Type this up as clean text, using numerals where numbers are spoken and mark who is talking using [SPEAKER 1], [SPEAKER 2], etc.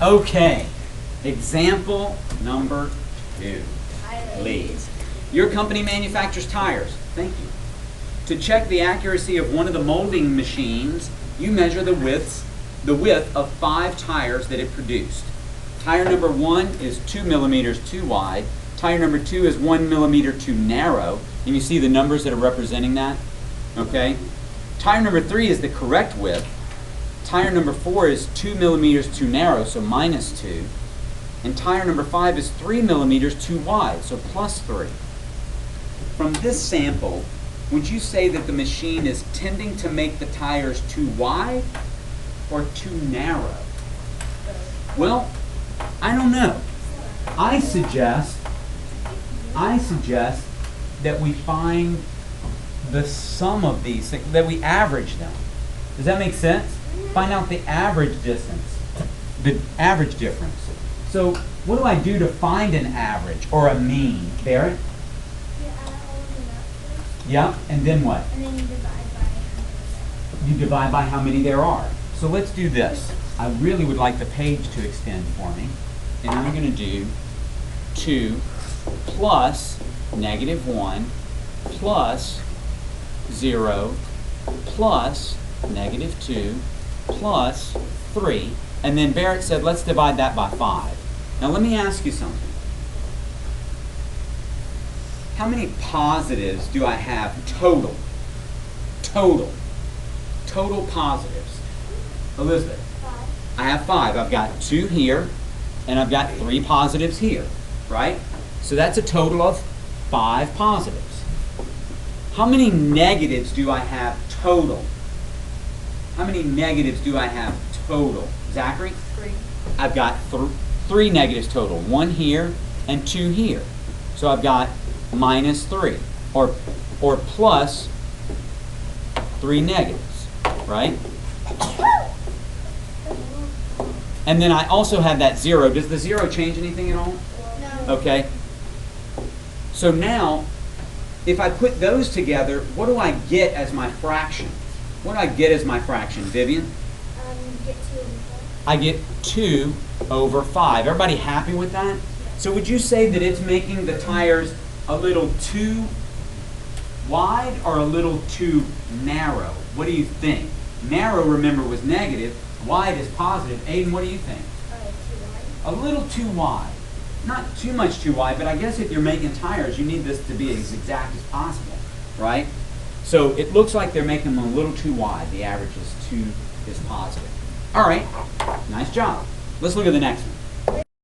[SPEAKER 1] Okay, example number 2. Please. Your company manufactures tires. Thank you. To check the accuracy of one of the molding machines, you measure the width of 5 tires that it produced. Tire number 1 is 2 millimeters too wide. Tire number 2 is 1 millimeter too narrow. And you see the numbers that are representing that? Okay. Tire number 3 is the correct width. Tire number 4 is 2 millimeters too narrow, so -2. And tire number 5 is 3 millimeters too wide, so +3. From this sample, would you say that the machine is tending to make the tires too wide or too narrow? Well, I don't know. I suggest that we find the sum of these, that we average them. Does that make sense? Find out the average distance, the average difference. So what do I do to find an average or a mean? Barrett?
[SPEAKER 2] You add all of them up first.
[SPEAKER 1] Yeah, and then what?
[SPEAKER 2] And then you divide by how many.
[SPEAKER 1] You divide by how many there are. So let's do this. I really would like the page to extend for me. And I'm going to do 2 plus -1 plus 0 plus -2 plus 3. And then Barrett said, let's divide that by 5. Now let me ask you something. How many positives do I have total? Total positives. Elizabeth?
[SPEAKER 2] 5.
[SPEAKER 1] I have 5. I've got 2 here, and I've got 3 positives here, right? So that's a total of 5 positives. How many negatives do I have total? How many negatives do I have total? Zachary?
[SPEAKER 2] 3.
[SPEAKER 1] I've got 3 negatives total. 1 here and 2 here. So I've got -3, or plus 3 negatives, right? And then I also have that 0. Does the 0 change anything at all?
[SPEAKER 2] No.
[SPEAKER 1] Okay. So now, if I put those together, what do I get as my fraction? What do I get as my fraction, Vivian?
[SPEAKER 2] You get 2 over 5.
[SPEAKER 1] I get 2 over 5. Everybody happy with that? So would you say that it's making the tires a little too wide or a little too narrow? What do you think? Narrow, remember, was negative. Wide is positive. Aiden, what do you think?
[SPEAKER 2] Too wide.
[SPEAKER 1] A little too wide. Not too much too wide, but I guess if you're making tires, you need this to be as exact as possible, right? So it looks like they're making them a little too wide. The average is positive. All right, nice job. Let's look at the next one.